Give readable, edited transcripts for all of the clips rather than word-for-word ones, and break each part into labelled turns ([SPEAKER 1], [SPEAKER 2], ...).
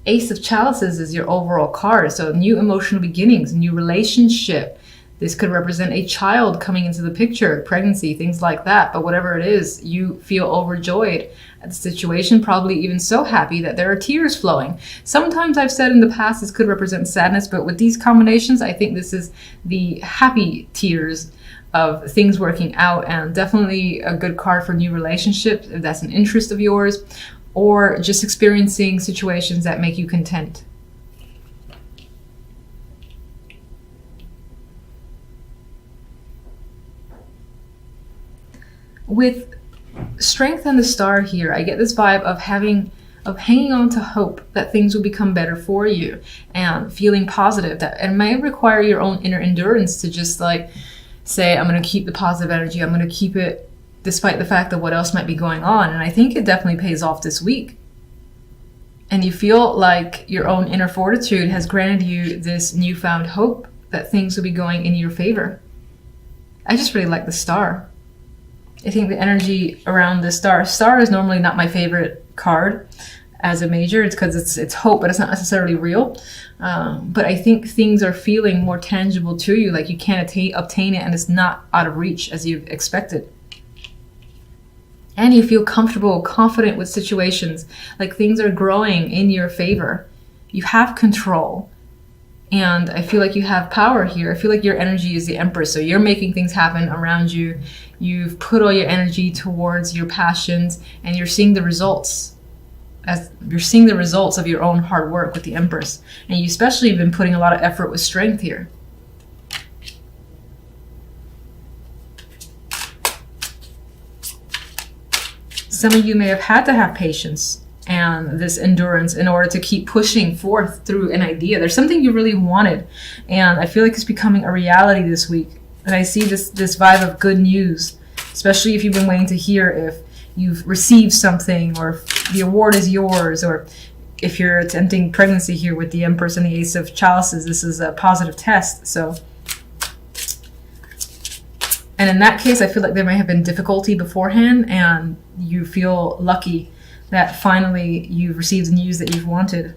[SPEAKER 1] Ace of Chalices is your overall card. So new emotional beginnings, new relationship. This could represent a child coming into the picture, pregnancy, things like that. But whatever it is, you feel overjoyed at the situation, probably even so happy that there are tears flowing. Sometimes I've said in the past this could represent sadness, but with these combinations, I think this is the happy tears of things working out, and definitely a good card for new relationships if that's an interest of yours, or just experiencing situations that make you content. With Strength and the Star here, I get this vibe of hanging on to hope that things will become better for you, and feeling positive. That it may require your own inner endurance to just like say, I'm going to keep the positive energy, I'm going to keep it despite the fact that what else might be going on. And I think it definitely pays off this week. And you feel like your own inner fortitude has granted you this newfound hope that things will be going in your favor. I just really like the Star. I think the energy around the Star is normally not my favorite card as a major. It's because it's hope, but it's not necessarily real. But I think things are feeling more tangible to you, like you can't obtain it and it's not out of reach as you've expected. And you feel comfortable, confident with situations, like things are growing in your favor. You have control. And I feel like you have power here. I feel like your energy is the Empress. So you're making things happen around you. You've put all your energy towards your passions and you're seeing the results. As you're seeing the results of your own hard work with the Empress. And you especially have been putting a lot of effort with strength here. Some of you may have had to have patience and this endurance in order to keep pushing forth through an idea. There's something you really wanted, and I feel like it's becoming a reality this week. And I see this vibe of good news, especially if you've been waiting to hear if you've received something or if the award is yours, or if you're attempting pregnancy here with the Empress and the Ace of Chalices. This is a positive test. So, and in that case, I feel like there may have been difficulty beforehand, and you feel lucky that finally you've received the news that you've wanted.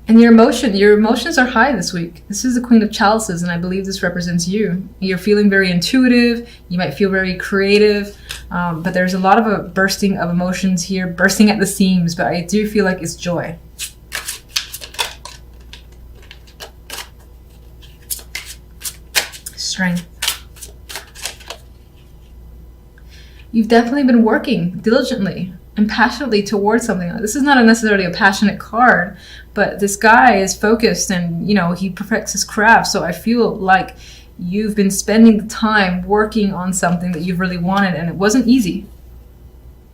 [SPEAKER 1] And your emotions are high this week. This is the Queen of Chalices, and I believe this represents you. You're feeling very intuitive. You might feel very creative, but there's a lot of a bursting of emotions here, bursting at the seams, but I do feel like it's joy. Strength. You've definitely been working diligently and passionately towards something. This is not necessarily a passionate card, but this guy is focused and, you know, he perfects his craft. So I feel like you've been spending the time working on something that you've really wanted, and it wasn't easy.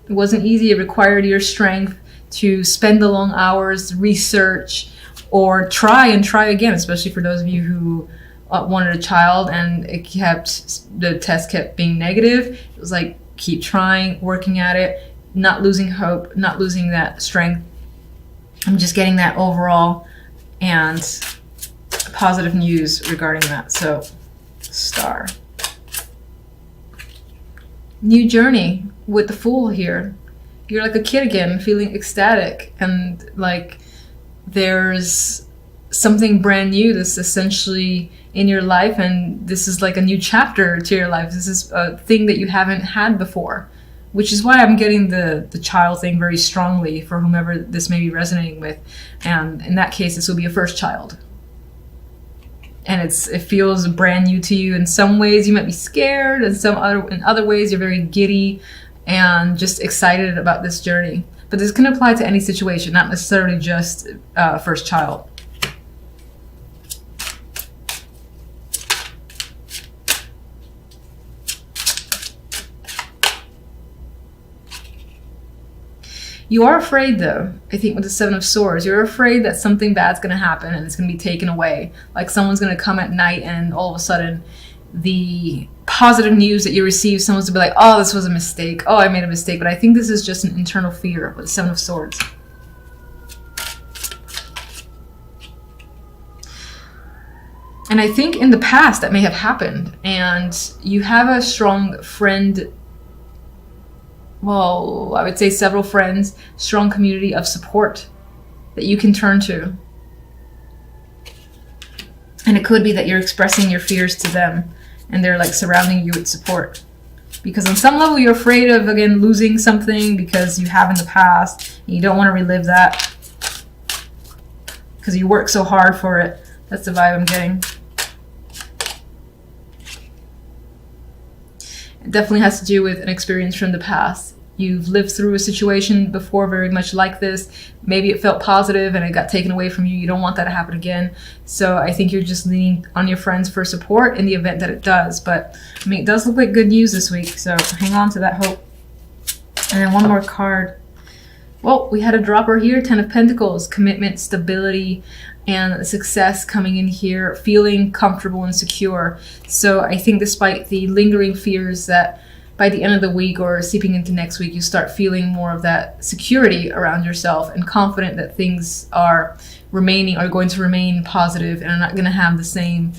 [SPEAKER 1] It wasn't easy. It required your strength to spend the long hours, research, or try again, especially for those of you who wanted a child and the test kept being negative. It was like, keep trying, working at it, not losing hope, not losing that strength. I'm just getting that overall and positive news regarding that. So, Star. New journey with the Fool here. You're like a kid again, feeling ecstatic, and like there's something brand new that's essentially in your life, and this is like a new chapter to your life. This is a thing that you haven't had before, which is why I'm getting the child thing very strongly for whomever this may be resonating with. And in that case, this will be a first child. And it feels brand new to you. In some ways, you might be scared, and in other ways, you're very giddy and just excited about this journey. But this can apply to any situation, not necessarily just first child. You are afraid, though, I think, with the Seven of Swords. You're afraid that something bad's going to happen and it's going to be taken away. Like someone's going to come at night and all of a sudden the positive news that you receive, someone's going to be like, oh, this was a mistake. Oh, I made a mistake. But I think this is just an internal fear with the Seven of Swords. And I think in the past that may have happened. And you have a strong friend. Well, I would say several friends, strong community of support that you can turn to. And it could be that you're expressing your fears to them and they're like surrounding you with support. Because on some level you're afraid of, again, losing something because you have in the past and you don't want to relive that because you work so hard for it. That's the vibe I'm getting. It definitely has to do with an experience from the past. You've lived through a situation before very much like this. Maybe it felt positive and it got taken away from you. You don't want that to happen again. So I think you're just leaning on your friends for support in the event that it does. But I mean, it does look like good news this week. So hang on to that hope. And then one more card. Well, we had a dropper here, 10 of Pentacles, commitment, stability, and success coming in here, feeling comfortable and secure. So I think despite the lingering fears that by the end of the week or seeping into next week, you start feeling more of that security around yourself and confident that things are going to remain positive and are not going to have the same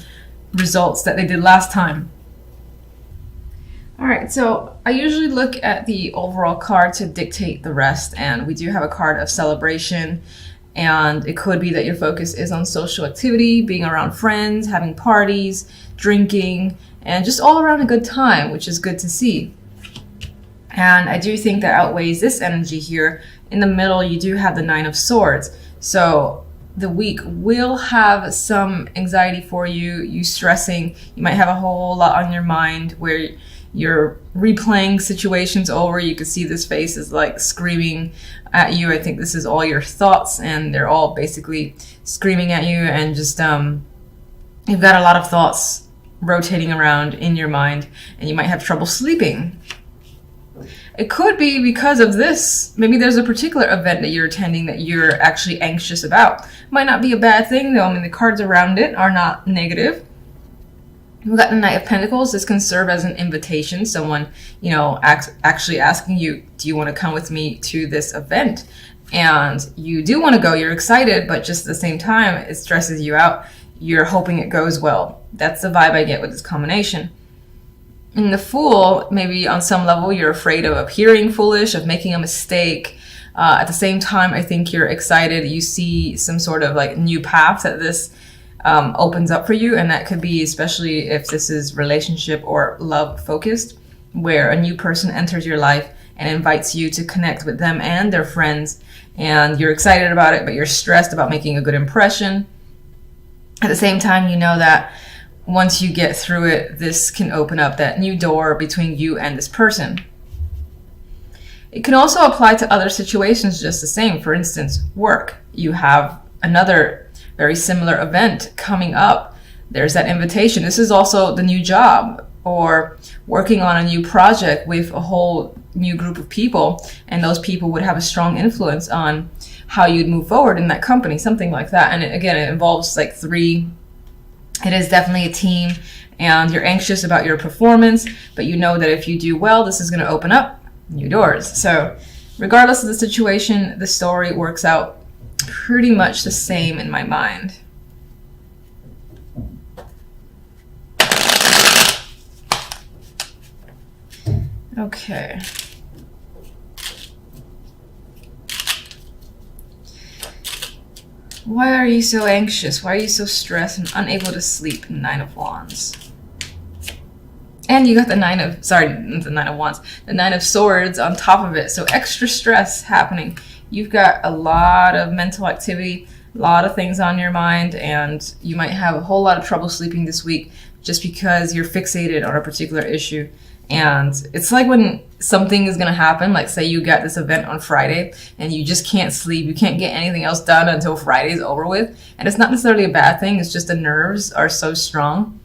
[SPEAKER 1] results that they did last time. All right, so I usually look at the overall card to dictate the rest, and we do have a card of celebration, and it could be that your focus is on social activity, being around friends, having parties, drinking, and just all around a good time, which is good to see. And I do think that outweighs this energy here. In the middle, you do have the 9 of Swords. So the week will have some anxiety for you, you stressing. You might have a whole lot on your mind where you're replaying situations over. You can see this face is like screaming at you. I think this is all your thoughts, and they're all basically screaming at you, and just you've got a lot of thoughts rotating around in your mind, and you might have trouble sleeping. It could be because of this. Maybe there's a particular event that you're attending that you're actually anxious about. Might not be a bad thing though. I mean, the cards around it are not negative. We've got the Knight of Pentacles. This can serve as an invitation. Someone, actually asking you, do you want to come with me to this event? And you do want to go. You're excited, but just at the same time, it stresses you out. You're hoping it goes well. That's the vibe I get with this combination. In the Fool, maybe on some level, you're afraid of appearing foolish, of making a mistake. At the same time, I think you're excited. You see some sort of like new path that this opens up for you. And that could be, especially if this is relationship or love focused, where a new person enters your life and invites you to connect with them and their friends. And you're excited about it, but you're stressed about making a good impression. At the same time, you know that once you get through it, this can open up that new door between you and this person. It can also apply to other situations just the same. For instance, work. You have another very similar event coming up. There's that invitation. This is also the new job, or working on a new project with a whole new group of people, and those people would have a strong influence on how you'd move forward in that company, something like that. And it involves like 3. It is definitely a team, and you're anxious about your performance, but you know that if you do well, this is going to open up new doors. So regardless of the situation, the story works out pretty much the same in my mind. Okay. Why are you so anxious? Why are you so stressed and unable to sleep? 9 of Wands. And you got the 9 of, the 9 of Wands, the 9 of Swords on top of it. So extra stress happening. You've got a lot of mental activity, a lot of things on your mind, and you might have a whole lot of trouble sleeping this week just because you're fixated on a particular issue. And it's like when something is going to happen, like say you got this event on Friday and you just can't sleep, you can't get anything else done until Friday's over with. And it's not necessarily a bad thing, it's just the nerves are so strong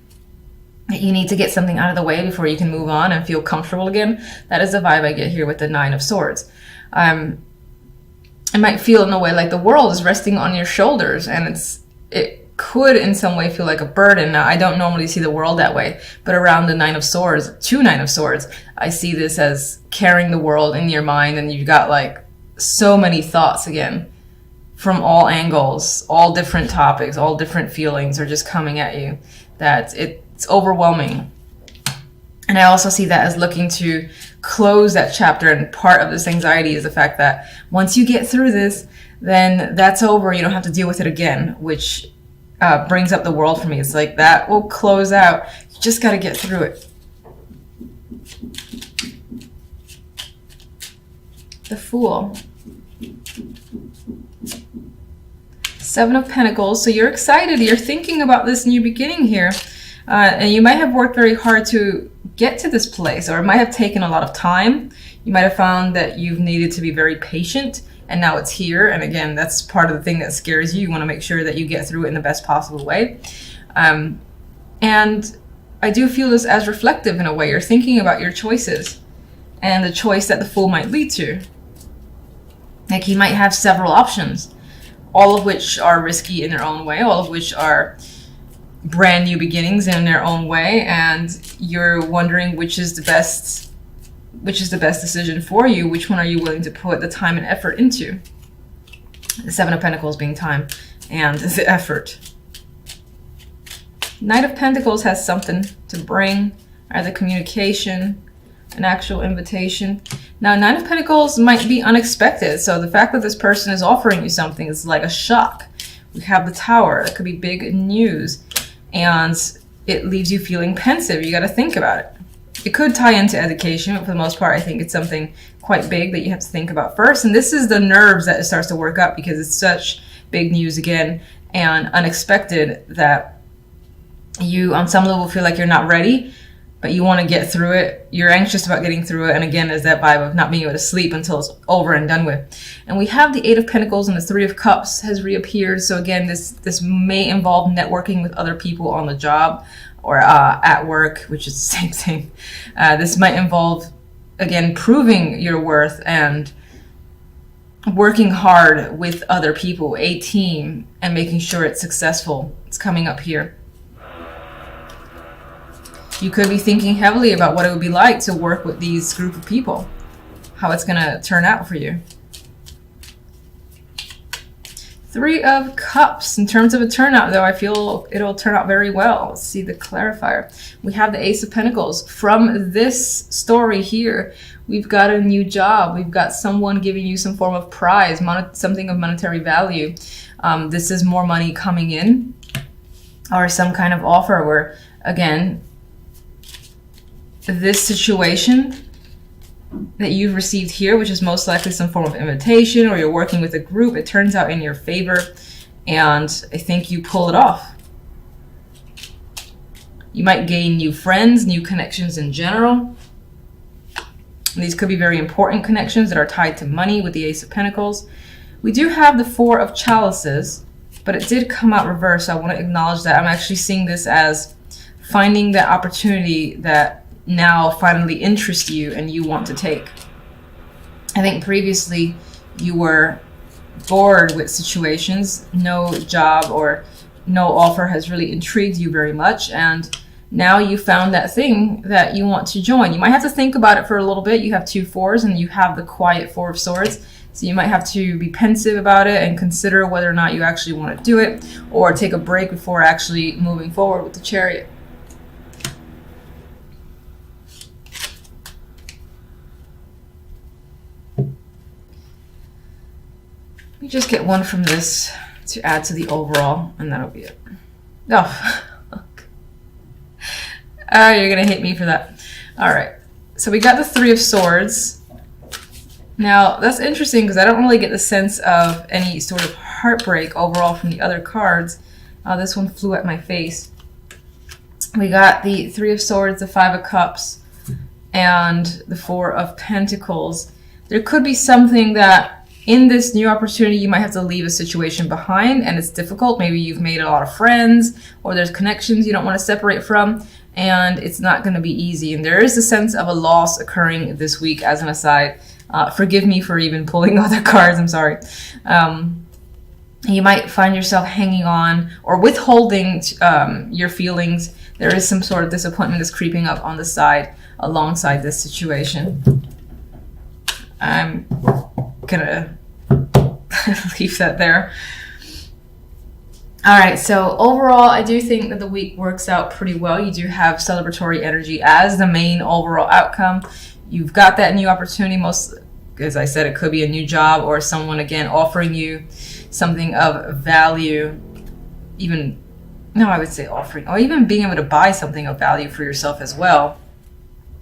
[SPEAKER 1] that you need to get something out of the way before you can move on and feel comfortable again. That is the vibe I get here with the 9 of Swords. It might feel in a way like the world is resting on your shoulders, and it could in some way feel like a burden. Now, I don't normally see the world that way, but around the 9 of Swords, 2 9 of Swords, I see this as carrying the world in your mind, and you've got like so many thoughts again from all angles, all different topics, all different feelings are just coming at you, that it's overwhelming. And I also see that as looking to close that chapter. And part of this anxiety is the fact that once you get through this, then that's over. You don't have to deal with it again, which brings up the world for me. It's like that will close out. You just got to get through it. The Fool. Seven of Pentacles. So you're excited. You're thinking about this new beginning here. And you might have worked very hard to get to this place, or it might have taken a lot of time. You might have found that you've needed to be very patient, and now it's here. And again, that's part of the thing that scares you. You want to make sure that you get through it in the best possible way. And I do feel this as reflective in a way. You're thinking about your choices and the choice that the Fool might lead to. Like, he might have several options, all of which are risky in their own way, all of which are brand new beginnings in their own way, and you're wondering which is the best decision for you. Which one are you willing to put the time and effort into? The Seven of Pentacles being time and the effort. Knight of Pentacles has something to bring, either communication, an actual invitation. Now, Nine of Pentacles might be unexpected, so the fact that this person is offering you something is like a shock. We have the Tower. That could be big news, and it leaves you feeling pensive. You got to think about it. It could tie into education, but for the most part, I think it's something quite big that you have to think about first. And this is the nerves that it starts to work up, because it's such big news again and unexpected that you, on some level, feel like you're not ready, but you want to get through it. You're anxious about getting through it. And again, there's that vibe of not being able to sleep until it's over and done with. And we have the Eight of Pentacles, and the Three of Cups has reappeared. So again, this may involve networking with other people on the job or at work, which is the same thing. This might involve, again, proving your worth and working hard with other people, a team, and making sure it's successful. It's coming up here. You could be thinking heavily about what it would be like to work with these group of people, how it's going to turn out for you. Three of Cups. In terms of a turnout, though, I feel it'll turn out very well. Let's see the clarifier. We have the Ace of Pentacles. From this story here, we've got a new job. We've got someone giving you some form of prize, something of monetary value. This is more money coming in, or some kind of offer where, again, this situation that you've received here, which is most likely some form of invitation, or you're working with a group, it turns out in your favor, and I think you pull it off. You might gain new friends, new connections in general. And these could be very important connections that are tied to money with the Ace of Pentacles. We do have the Four of Chalices, but it did come out reversed, so I want to acknowledge that. I'm actually seeing this as finding that opportunity that now finally interests you and you want to take. I think previously you were bored with situations. No job or no offer has really intrigued you very much, and now you found that thing that you want to join. You might have to think about it for a little bit. You have two fours and you have the quiet Four of Swords, so you might have to be pensive about it and consider whether or not you actually want to do it, or take a break before actually moving forward with the Chariot. Let me just get one from this to add to the overall, and that'll be it. Oh, you're gonna hate me for that. All right, so we got the Three of Swords. Now that's interesting because I don't really get the sense of any sort of heartbreak overall from the other cards. This one flew at my face. We got the Three of Swords, the Five of Cups, and the Four of Pentacles. There could be something that in this new opportunity, you might have to leave a situation behind, and it's difficult. Maybe you've made a lot of friends, or there's connections you don't want to separate from, and it's not going to be easy. And there is a sense of a loss occurring this week, as an aside. Forgive me for even pulling other cards, I'm sorry. You might find yourself hanging on or withholding your feelings. There is some sort of disappointment that's creeping up on the side alongside this situation. I'm gonna leave that there. All right, so overall, I do think that the week works out pretty well. You do have celebratory energy as the main overall outcome. you've got that new opportunity. Most, as I said, it could be a new job or someone, again, offering you something of value. Even, no, I would say offering, or even being able to buy something of value for yourself as well.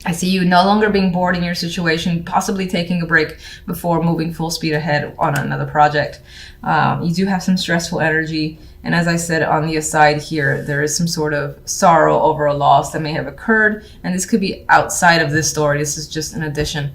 [SPEAKER 1] I see you no longer being bored in your situation, possibly taking a break before moving full speed ahead on another project. You do have some stressful energy. And as I said on the aside here, there is some sort of sorrow over a loss that may have occurred. And this could be outside of this story. This is just an addition.